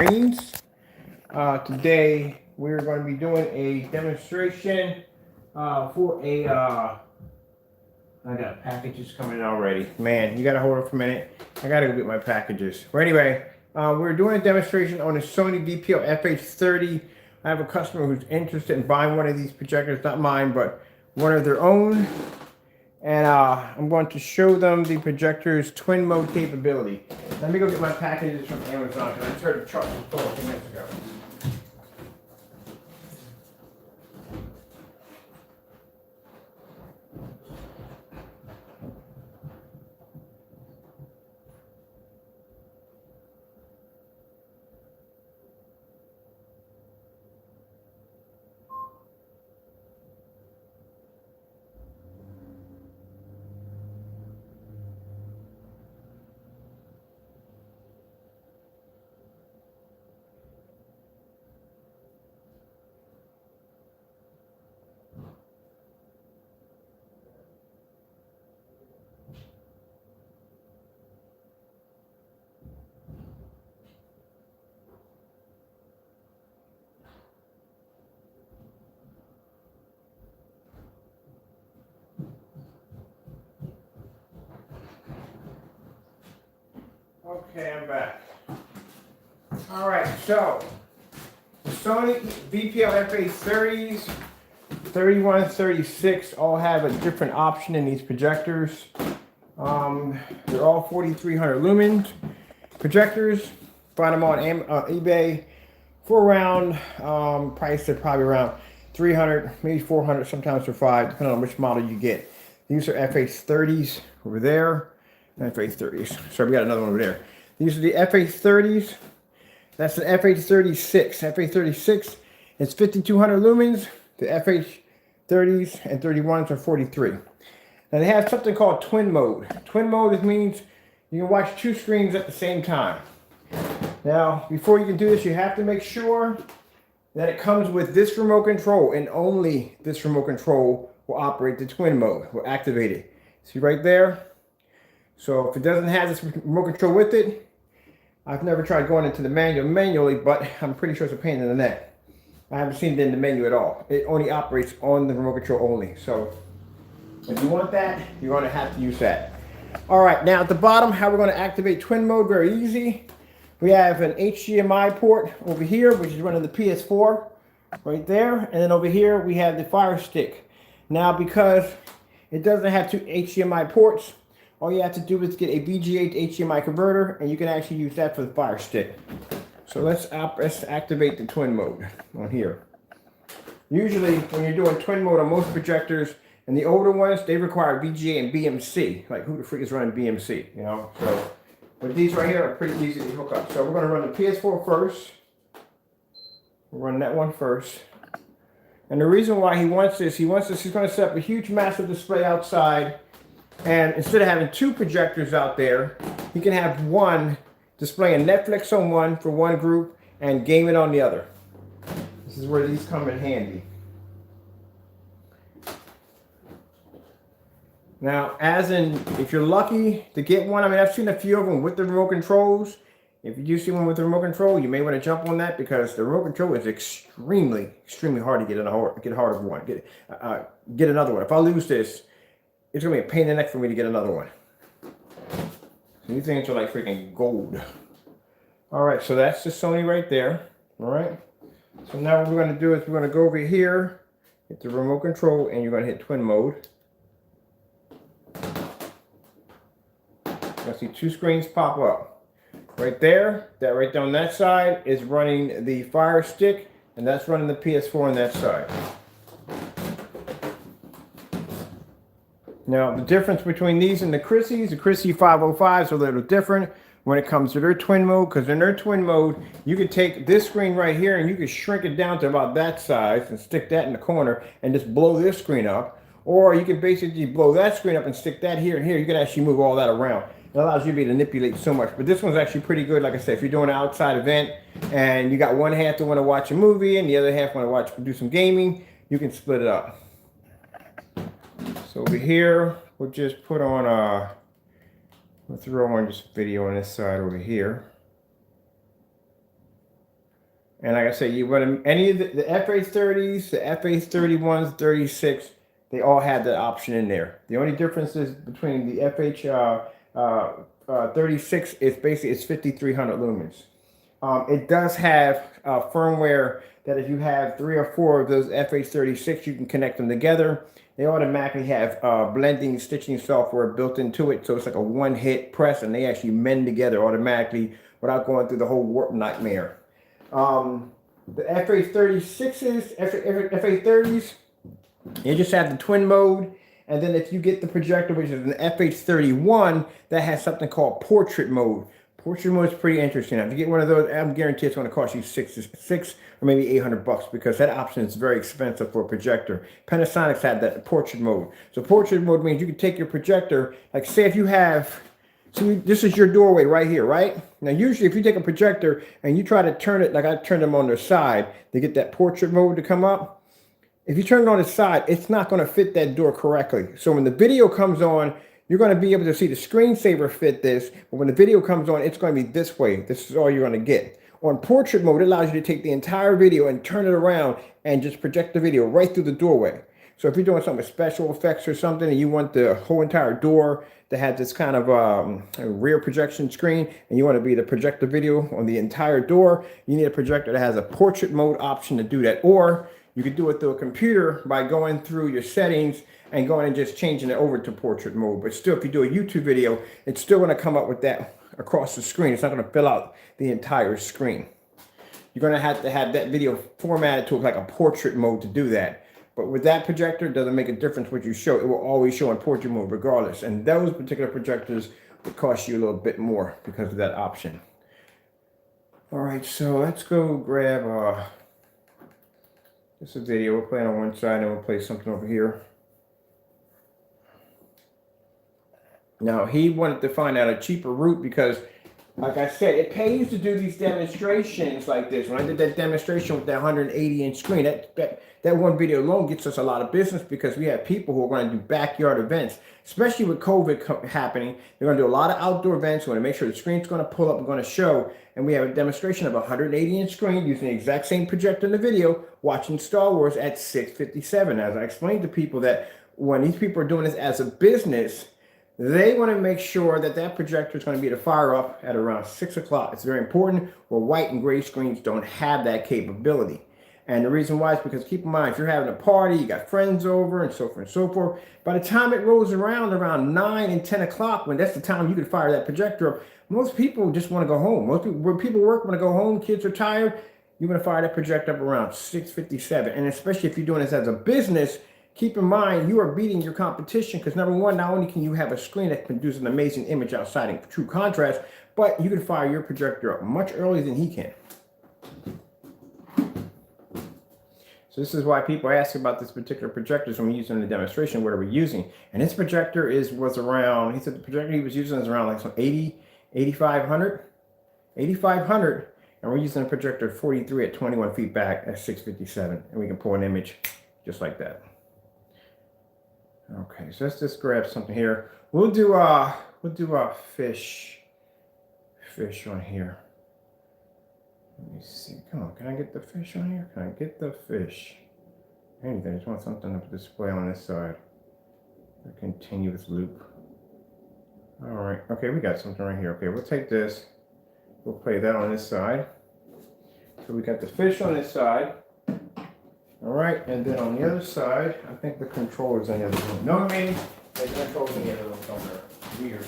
screens. Today we're going to be doing a demonstration for a I got packages coming in already. Man, you gotta hold it for a minute. I gotta go get my packages. But anyway, we're doing a demonstration on a Sony VPL FH30. I have a customer who's interested in buying one of these projectors, not mine, but one of their own. And I'm going to show them the projector's twin mode capability. Let me go get my packages from Amazon because I just heard the truck was full a few minutes ago. Okay, I'm back. Alright, so the Sony VPL FH30s, 31, 36 all have a different option in these projectors. They're all 4300 lumens projectors. Find them on eBay for around, price they're probably around 300, maybe 400, sometimes for 5, depending on which model you get. These are FH30s over there. FH30s. So we got another one over there. These are the FH30s. That's the FH36. FH36 is 5200 lumens. The FH30s and 31s are 43. Now they have something called twin mode. Twin mode means you can watch two screens at the same time. Now, before you can do this, you have to make sure that it comes with this remote control, and only this remote control will operate the twin mode, will activate it. See right there? So if it doesn't have this remote control with it, I've never tried going into the manual manually, but I'm pretty sure it's a pain in the neck. I haven't seen it in the menu at all. It only operates on the remote control only. So if you want that, you're going to have to use that. All right, now at the bottom, how we're going to activate twin mode, very easy. We have an HDMI port over here, which is running the PS4 right there. And then over here, we have the Fire Stick. Now, because it doesn't have two HDMI ports, all you have to do is get a VGA to HDMI converter, and you can actually use that for the Fire Stick. So let's activate the twin mode on here. Usually, when you're doing twin mode on most projectors, and the older ones, they require VGA and BMC. Like, who the freak is running BMC, you know? So, but these right here are pretty easy to hook up. So we're going to run the PS4 first. We'll run that one first. And the reason why he wants this, he's going to set up a huge, massive display outside. And instead of having two projectors out there, you can have one displaying Netflix on one for one group and gaming on the other. This is where these come in handy. Now, as in, if you're lucky to get one, I mean, I've seen a few of them with the remote controls. If you do see one with the remote control, you may want to jump on that because the remote control is extremely hard to get another one. If I lose this, it's going to be a pain in the neck for me to get another one. So these things are like freaking gold. All right, so that's the Sony right there. All right. So now what we're going to do is we're going to go over here, hit the remote control, and you're going to hit twin mode. You're going to see two screens pop up. Right there, that right down that side is running the Fire Stick, and that's running the PS4 on that side. Now, the difference between these and the Chrissy 505s are a little different when it comes to their twin mode, because in their twin mode, you can take this screen right here and you can shrink it down to about that size and stick that in the corner and just blow this screen up. Or you can basically blow that screen up and stick that here and here. You can actually move all that around. It allows you to manipulate so much. But this one's actually pretty good. Like I said, if you're doing an outside event and you got one half to want to watch a movie and the other half want to do some gaming, you can split it up. So over here, we'll just put on we'll throw on just video on this side over here. And like I said, you want any of the FH30s, the FH31s, 36, they all have that option in there. The only difference is between the FH36 is basically it's 5300 lumens. It does have firmware that if you have 3 or 4 of those FH36, you can connect them together. They automatically have blending, stitching software built into it, so it's like a one-hit press, and they actually mend together automatically without going through the whole warp nightmare. The FH36s, FH30s, you just have the twin mode. And then if you get the projector, which is an FH31, that has something called portrait mode. Portrait mode is pretty interesting. Now, if you get one of those, I'm guarantee it's going to cost you six or maybe $800 because that option is very expensive for a projector. Panasonics had that portrait mode. So portrait mode means you can take your projector, like say if you have, so this is your doorway right here, right? Now, usually if you take a projector and you try to turn it, like I turned them on their side to get that portrait mode to come up, if you turn it on its side, it's not going to fit that door correctly. So when the video comes on, you're going to be able to see the screensaver fit this, but when the video comes on, it's going to be this way. This is all you're going to get. On portrait mode, it allows you to take the entire video and turn it around and just project the video right through the doorway. So if you're doing something with special effects or something and you want the whole entire door to have this kind of rear projection screen and you want to be able to project the video on the entire door, you need a projector that has a portrait mode option to do that. Or you could do it through a computer by going through your settings and going and just changing it over to portrait mode. But still, if you do a YouTube video, it's still going to come up with that across the screen. It's not going to fill out the entire screen. You're going to have that video formatted to like a portrait mode to do that. But with that projector, it doesn't make a difference what you show. It will always show in portrait mode regardless. And those particular projectors would cost you a little bit more because of that option. All right, so let's go grab this is a video. We'll play it on one side and we'll play something over here. Now, he wanted to find out a cheaper route because, like I said, it pays to do these demonstrations like this. When I did that demonstration with that 180-inch screen, that one video alone gets us a lot of business because we have people who are going to do backyard events, especially with COVID happening. They're going to do a lot of outdoor events. We want to make sure the screen's going to pull up and going to show. And we have a demonstration of a 180-inch screen using the exact same projector in the video, watching Star Wars at 6:57. As I explained to people that when these people are doing this as a business, they want to make sure that that projector is going to be able to fire up at around 6 o'clock. It's very important where white and gray screens don't have that capability. And the reason why is because keep in mind, if you're having a party, you got friends over and so forth and so forth, by the time it rolls around 9 and 10 o'clock, when that's the time you can fire that projector up, most people just want to go home. Most people, when people work, want to go home, kids are tired, you're going to fire that projector up around 6:57. And especially if you're doing this as a business, keep in mind, you are beating your competition because number one, not only can you have a screen that produces an amazing image outside in true contrast, but you can fire your projector up much earlier than he can. So this is why people ask about this particular projector when we're using in the demonstration, what are we using? And this projector was around, he said the projector he was using is around like some 8,500, and we're using a projector 43 at 21 feet back at 6:57, and we can pull an image just like that. Okay, so let's just grab something here. We'll do a fish on here. Let me see. Come on, can I get the fish on here? Can I get the fish? Anything. I just want something to display on this side. A continuous loop. All right. Okay, we got something right here. Okay, we'll take this. We'll play that on this side. So we got the fish on this side. All right, and then on the other side, I think the controller's in the other room. No, I mean, the controller's in the other room somewhere. Weird.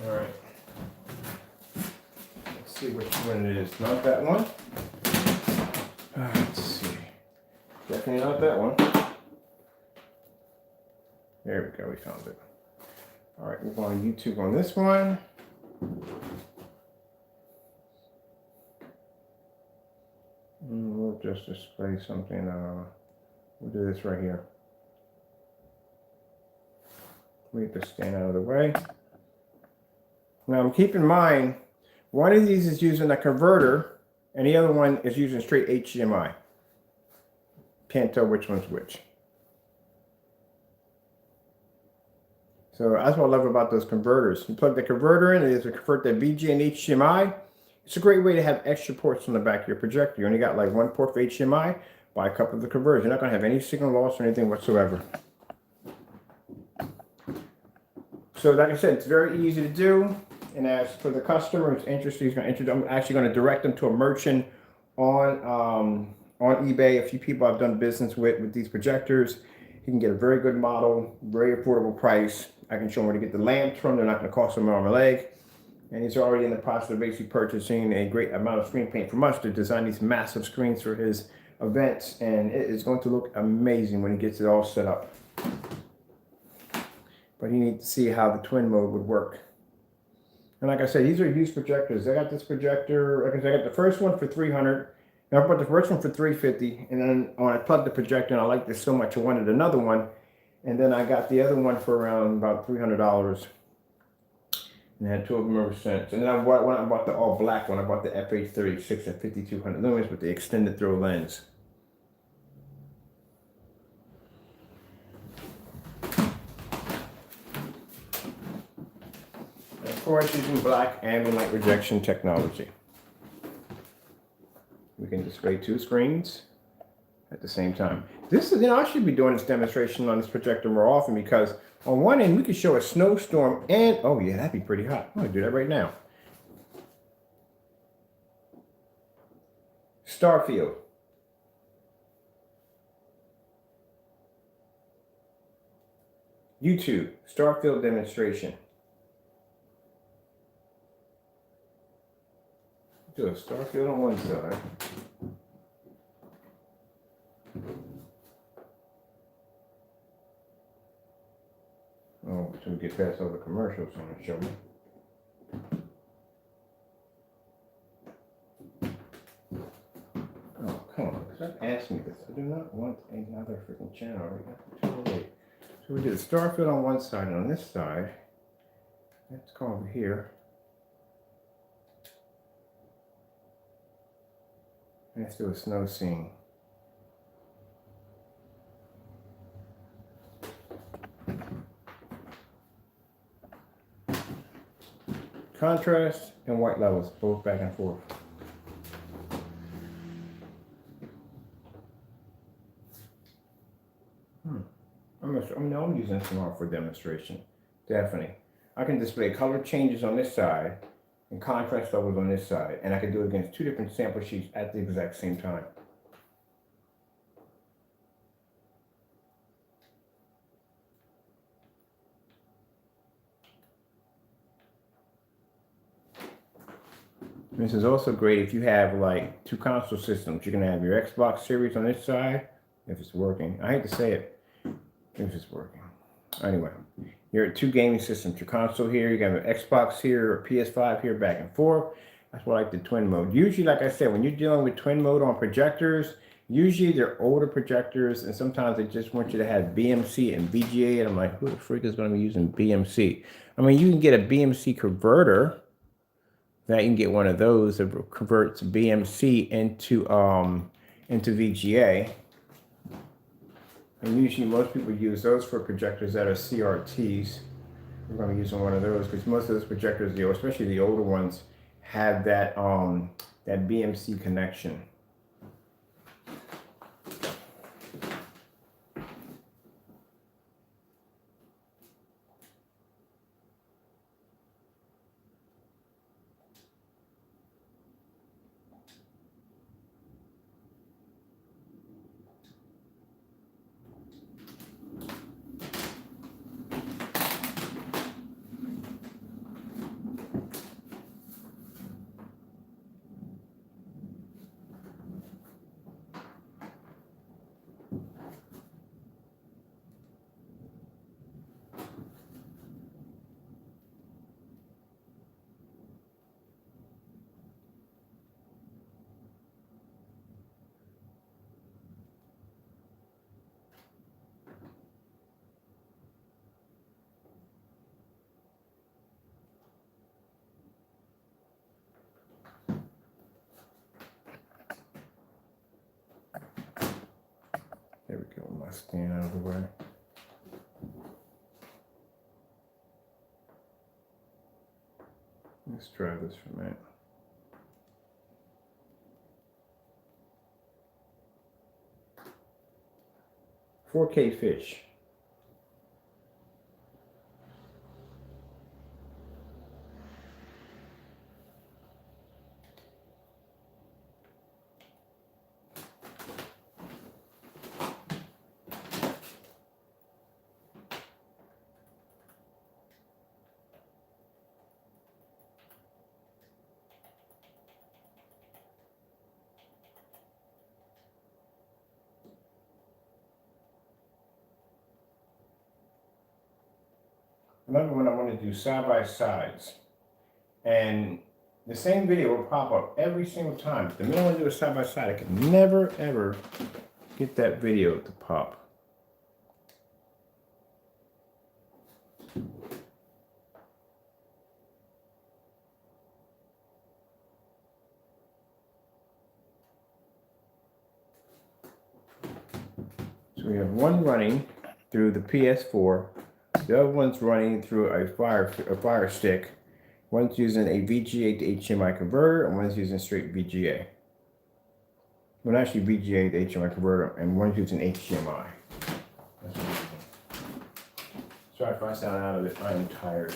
All right. Let's see which one it is. Not that one. Let's see. Definitely not that one. There we go, we found it. All right, we're going YouTube on this one. We'll just display something. We'll do this right here. We have to stand out of the way. Now, keep in mind, one of these is using a converter, and the other one is using straight HDMI. Can't tell which one's which. So that's what I love about those converters. You plug the converter in, it is to convert that VGA and HDMI. It's a great way to have extra ports on the back of your projector. You only got like one port for HDMI, buy a couple of the converters. You're not going to have any signal loss or anything whatsoever. So like I said, it's very easy to do. And as for the customer who's interested, I'm actually going to direct them to a merchant on eBay. A few people I've done business with these projectors. You can get a very good model, very affordable price. I can show them where to get the lamps from. They're not going to cost them an arm and a leg. And he's already in the process of basically purchasing a great amount of screen paint from us to design these massive screens for his events. And it is going to look amazing when he gets it all set up. But you need to see how the twin mode would work. And like I said, these are used projectors. I got this projector, like I said, I got the first one for $300. Now I bought the first one for $350. And then when I plugged the projector, and I liked this so much, I wanted another one. And then I got the other one for around about $300. And I had two of them ever since. And then I bought the all black one. I bought the FH30 at 5200 lumens with the extended throw lens. And of course, using black ambient light rejection technology. We can display two screens at the same time. This is, I should be doing this demonstration on this projector more often because on one end we could show a snowstorm and, oh yeah, that'd be pretty hot. I'm gonna do that right now. Starfield. YouTube, Starfield demonstration. Do a Starfield on one side. Oh, until we get past all the commercials, I'm going to show you. Oh, come on. Stop asking me this. I do not want another freaking channel. So we did a Starfield on one side, and on this side, let's go over here. Let's do a snow scene. Contrast and white levels, both back and forth. I'm using this tomorrow for demonstration. Definitely. I can display color changes on this side and contrast levels on this side, and I can do it against two different sample sheets at the exact same time. This is also great if you have like two console systems. You can have your Xbox series on this side, if it's working. I hate to say it, if it's working. Anyway, you're two gaming systems. Your console here, you got an Xbox here, or PS5 here, back and forth. That's why I like the twin mode. Usually, like I said, when you're dealing with twin mode on projectors, usually they're older projectors, and sometimes they just want you to have BMC and VGA, and I'm like, who the freak is going to be using BMC? I mean, you can get a BMC converter. That you can get one of those that converts BMC into VGA. And usually most people use those for projectors that are CRTs. We're going to be using one of those because most of those projectors, especially the older ones, have that that BMC connection. There we go, my stand out of the way. Let's try this for a minute. $4K fish. Another one I want to do side by sides, and the same video will pop up every single time. The minute I do a side by side, I can never ever get that video to pop. So we have one running through the PS4. The other one's running through a fire stick. One's using a VGA to HDMI converter, and one's using straight VGA. Well, actually VGA to HDMI converter, and one's using HDMI. Sorry if I sound out of it. I'm tired.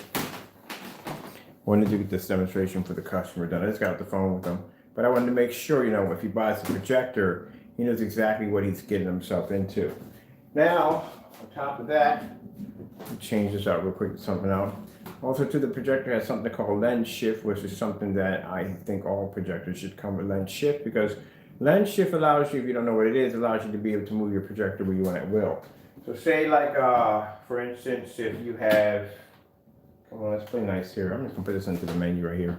Wanted to get this demonstration for the customer done. I just got off the phone with them, but I wanted to make sure, you know, if he buys the projector, he knows exactly what he's getting himself into. Now, on top of that, change this out real quick to something else. Also, the projector has something called lens shift, which is something that I think all projectors should come with lens shift, because lens shift allows you, if you don't know what it is, allows you to be able to move your projector where you want at will. So say like, for instance, if you have, come on, let's play nice here. I'm just gonna put this into the menu right here.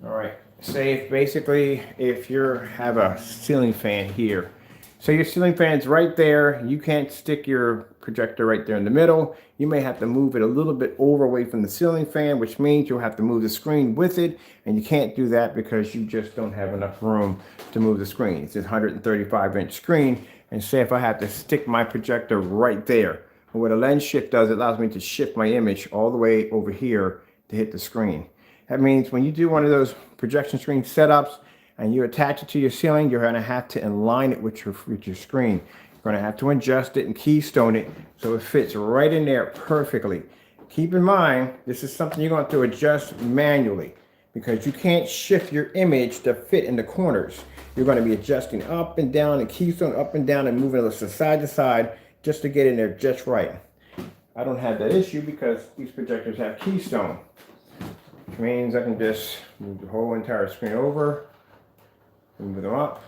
All right, say if you have a ceiling fan here. So your ceiling fan's right there. You can't stick your projector right there in the middle. You may have to move it a little bit over away from the ceiling fan, which means you'll have to move the screen with it. And you can't do that because you just don't have enough room to move the screen. It's a 135-inch screen. And say if I have to stick my projector right there, what a lens shift does, it allows me to shift my image all the way over here to hit the screen. That means when you do one of those projection screen setups, and you attach it to your ceiling, you're going to have to align it with your screen. You're going to have to adjust it and keystone it so it fits right in there perfectly. Keep in mind, this is something you're going to have to adjust manually, because you can't shift your image to fit in the corners. You're going to be adjusting up and down and keystone up and down and moving it side to side just to get in there just right. I don't have that issue because these projectors have keystone, which means I can just move the whole entire screen over. Move them up.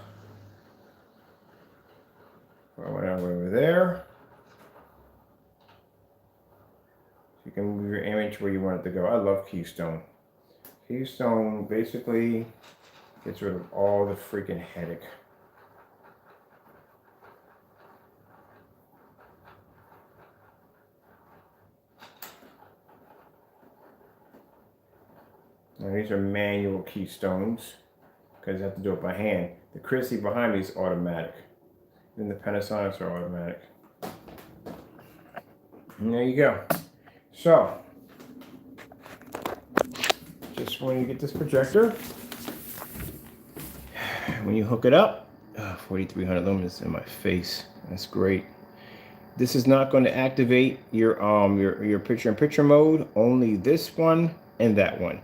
Whatever over there. You can move your image where you want it to go. I love Keystone. Keystone basically gets rid of all the freaking headache. Now these are manual keystones, because I have to do it by hand. The Chrissy behind me is automatic. And the Panasonics are automatic. And there you go. So, just when you get this projector, when you hook it up, 4,300 lumens in my face. That's great. This is not going to activate your picture-in-picture mode. Only this one and that one.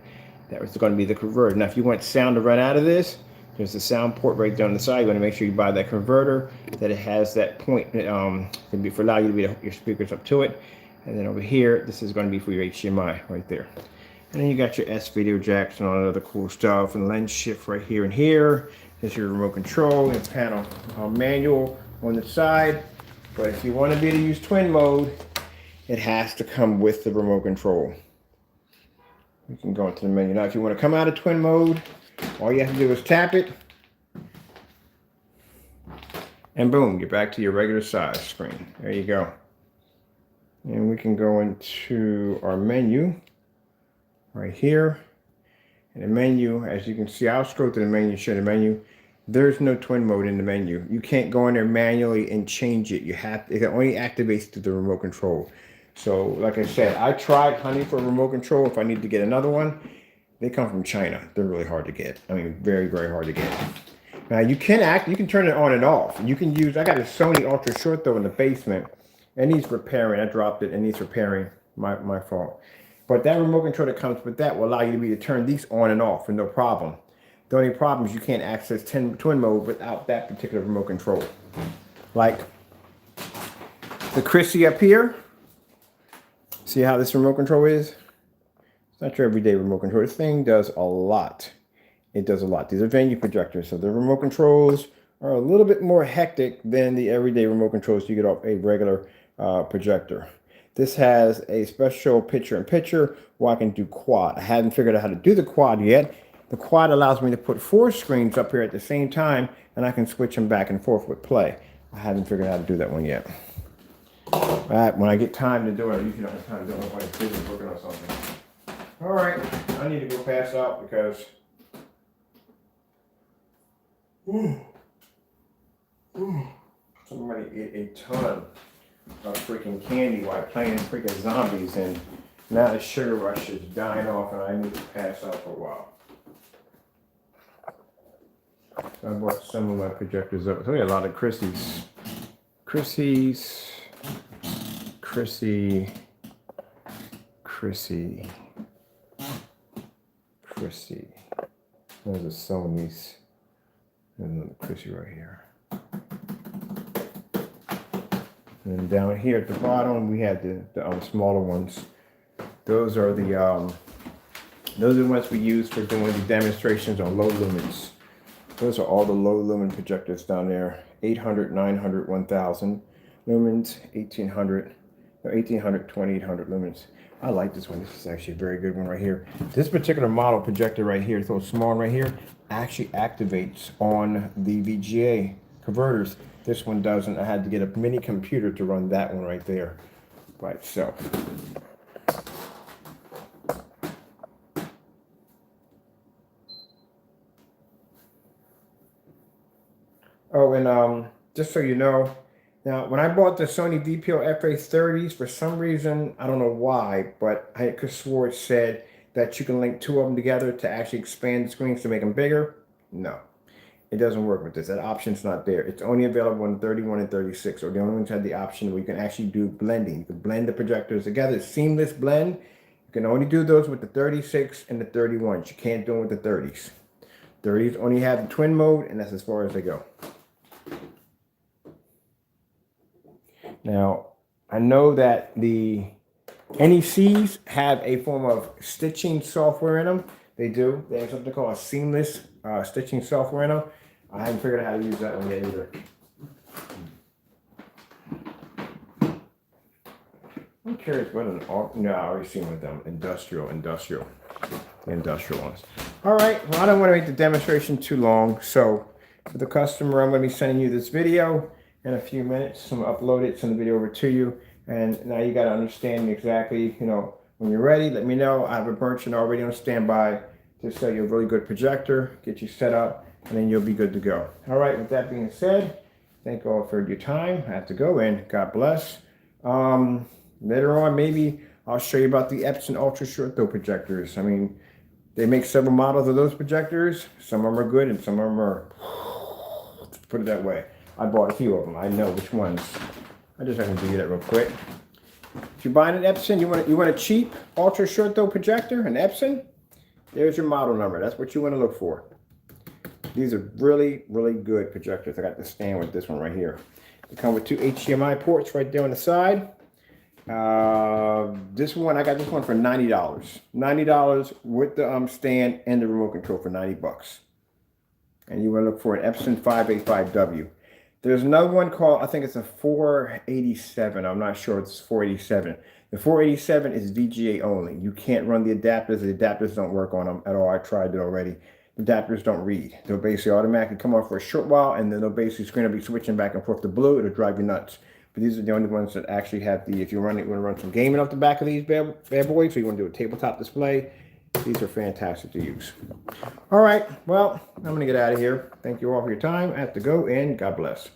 That was going to be the converter. Now, if you want sound to run out of this, there's a sound port right there on the side. You want to make sure you buy that converter, that it has that point can be for allow you to be your speakers up to it. And then over here, this is going to be for your HDMI right there. And then you got your S video jacks and all that other cool stuff, and lens shift right here and here. There's your remote control and panel manual on the side. But if you want to be able to use twin mode, it has to come with the remote control. You can go into the menu. Now, if you want to come out of twin mode, all you have to do is tap it. And boom, get back to your regular size screen. There you go. And we can go into our menu right here. And the menu, as you can see, I'll scroll to the menu, show the menu. There's no twin mode in the menu. You can't go in there manually and change it. It only activates through the remote control. So, like I said, I tried hunting for a remote control if I need to get another one, They come from China. They're really hard to get. I mean, very, very hard to get. Now you can turn it on and off. You can use, I got a Sony Ultra Short though in the basement, and needs repairing. I dropped it and needs repairing. My fault. But that remote control that comes with that will allow you to turn these on and off with no problem. The only problem is you can't access twin mode without that particular remote control. Like the Chrissy up here. See how this remote control is? It's not your everyday remote control. This thing does a lot. It does a lot. These are venue projectors, so the remote controls are a little bit more hectic than the everyday remote controls you get off a regular projector. This has a special picture-in-picture where I can do quad. I haven't figured out how to do the quad yet. The quad allows me to put 4 screens up here at the same time, and I can switch them back and forth with play. I haven't figured out how to do that one yet. All right, when I get time to do it, I usually don't have time to do it when I'm busy working on something. All right, I need to go pass out because somebody ate a ton of freaking candy while playing freaking zombies, and now the sugar rush is dying off, and I need to pass out for a while. So I bought some of my projectors up. So we got a lot of Chrissy's. Chrissy. Those are Sony's. And another Chrissy right here. And then down here at the bottom, we had the smaller ones. Those are the ones we use for doing the demonstrations on low lumens. Those are all the low lumen projectors down there. 800, 900, 1000 lumens, 1800, 2800 lumens. I like this one. This is actually a very good one right here. This particular model projector right here, so small one right here, actually activates on the VGA converters. This one doesn't. I had to get a mini computer to run that one right there by itself. Oh, and just so you know, now when I bought the Sony VPL FH30s, for some reason, I don't know why, but I could swore it said that you can link 2 of them together to actually expand the screens to make them bigger. No, it doesn't work with this. That option's not there. It's only available in 31 and 36, or the only ones that have the option where you can actually do blending. You can blend the projectors together, seamless blend. You can only do those with the 36 and the 31s. You can't do them with the 30s. 30s only have the twin mode, and that's as far as they go. Now, I know that the NECs have a form of stitching software in them. They do. They have something called a seamless stitching software in them. I haven't figured out how to use that one yet either. I'm curious what no, I already seen with them. Industrial ones. All right, well, I don't want to make the demonstration too long. So for the customer, I'm going to be sending you this video in a few minutes. I'm going to upload it, send the video over to you. And now you got to understand exactly, when you're ready, let me know. I have a merchant already on standby to sell you a really good projector, get you set up, and then you'll be good to go. All right, with that being said, thank you all for your time. I have to go, and God bless. Later on, maybe I'll show you about the Epson Ultra Short Throw projectors. I mean, they make several models of those projectors. Some of them are good, and some of them are, put it that way. I bought a few of them. I know which ones. I just have to do that real quick. If you're buying an Epson, you want a cheap Ultra Short Throw projector, an Epson, there's your model number. That's what you want to look for. These are really, really good projectors. I got the stand with this one right here. They come with 2 HDMI ports right there on the side. This one, I got this one for $90. $90 with the stand and the remote control for $90. And you want to look for an Epson 585W. There's another one called, I think it's a 487. I'm not sure it's 487. The 487 is VGA only. You can't run the adapters. The adapters don't work on them at all. I tried it already. The adapters don't read. They'll basically automatically come on for a short while, and then they'll basically screen will be switching back and forth to blue. It'll drive you nuts. But these are the only ones that actually have the, if you want to run some gaming off the back of these bad boys, so you want to do a tabletop display, these are fantastic to use. All right, well, I'm going to get out of here. Thank you all for your time. I have to go, and God bless.